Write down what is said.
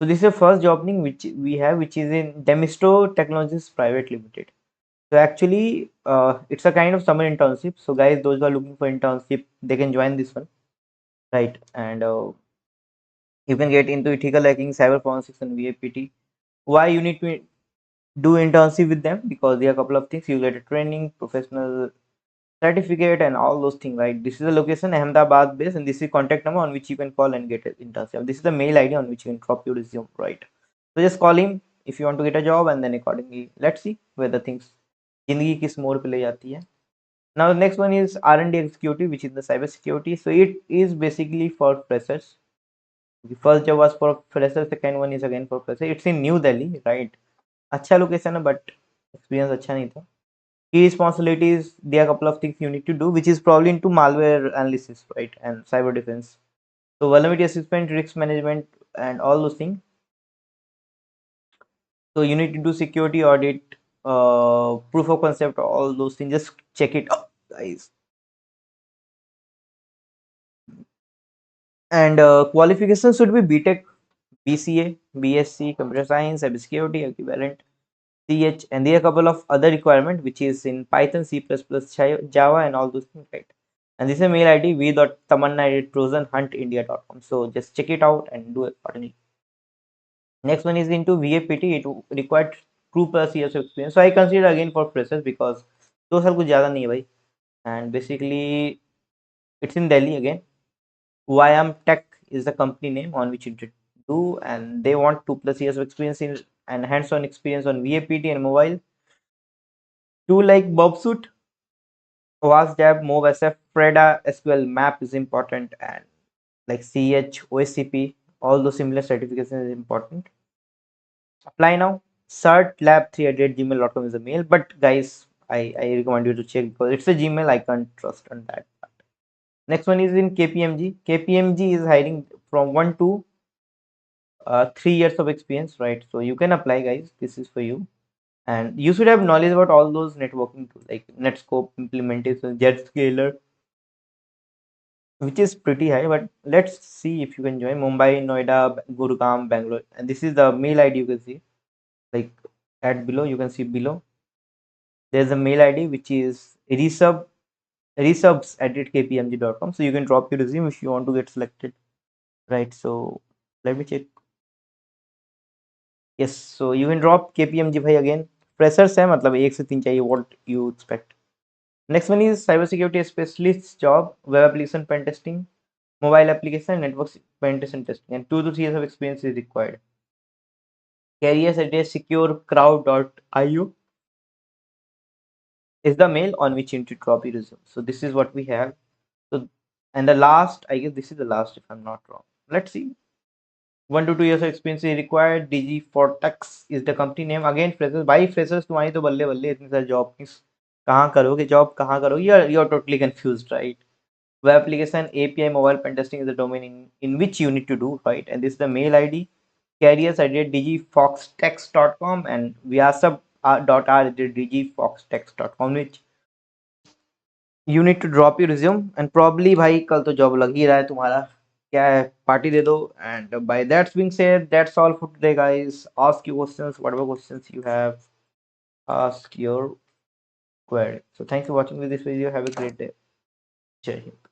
So this is the first job opening which we have, which is in Demisto Technologies Private Limited. So actually, it's a kind of summer internship. So guys, those who are looking for internship, they can join this one, right? And you can get into ethical hacking, cyber forensics, and VAPT. Why you need to do internship with them? Because there are a couple of things. You get a training, professional certificate, and all those things, right? This is the location, Ahmedabad base, and this is contact number on which you can call and get an internship. This is the mail ID on which you can drop your resume, right? So just call him if you want to get a job, and then accordingly, let's see where the things जिंदगी किस मोड़ पे ले जाती है. Now the next one is R&D executive, which is the cyber security. So it is basically for freshers. The first job was for freshers, second one is again for freshers. It's in New Delhi, right? अच्छा location है but experience अच्छा नहीं था. Key responsibilities, there are a couple of things you need to do, which is probably into malware analysis, right, and cyber defense. So vulnerability assessment, risk management, and all those things. So you need to do security audit, proof of concept, all those things. Just check it out, guys. And qualifications should be BTech, BCA, BSc, computer science, cybersecurity, equivalent, CH, and there are a couple of other requirement which is in Python, C++, Java, and all those things, right? And this is a mail ID v.tamanna@trojanhuntindia.com. So just check it out and do it accordingly. Next one is into VAPT. It required 2+ years of experience. So I consider again for freshers because दो साल कुछ ज़्यादा नहीं है भाई. And basically it's in Delhi again. YM Tech is the company name on which you do, and they want 2+ years of experience in and hands-on experience on VAPT and mobile. Do like Bobsuit, WASDAB, MovSF, Freda, SQL, MAP is important, and like CH, OSCP, all those similar certifications is important. Apply now. certlab3@gmail.com is a mail, but guys, I recommend you to check because it's a Gmail. I can't trust on that. Next one is in KPMG. KPMG is hiring from 1 to 3 years of experience, right? So you can apply, guys. This is for you, and you should have knowledge about all those networking tools like Netscope, implementation, Jetscaler, which is pretty high. But let's see if you can join Mumbai, Noida, Gurgaon, Bangalore, and this is the mail ID you can see. Like at below, you can see below. There's a mail ID which is resubs@kpmg.com. So you can drop your resume if you want to get selected, right? So let me check. Yes, so you can drop KPMG भाई again. Freshers है मतलब 1 से 3 चाहिए. What you expect? Next one is cybersecurity specialist job, web application pen testing, mobile application, network pen testing, and 2 to 3 years of experience is required. Careers at securecrowd.io is the mail on which you need to drop your resume. So this is what we have. So and the last, I guess this is the last if I'm not wrong. Let's see. 1 to 2 years of experience is required. DG Fortex is the company name. Again, freshers. By freshers तुम्हारी तो बल्ले बल्ले इतनी सारी job कहाँ करोगे job कहाँ करोगे you're totally confused, right? Web application, API, mobile pen testing is the domain in which you need to do, right? And this is the mail ID. Careers ID at dgfoxtext.com and vyasab.r at dgfoxtext.com, which you need to drop your resume and probably भाई कल तो job लग ही रहा है तुम्हारा. क्या है party दे दो. And by that being said, that's all for today, guys. Ask your questions, whatever questions you have, ask your query. So thanks for watching this video. Have a great day. Jai Hind.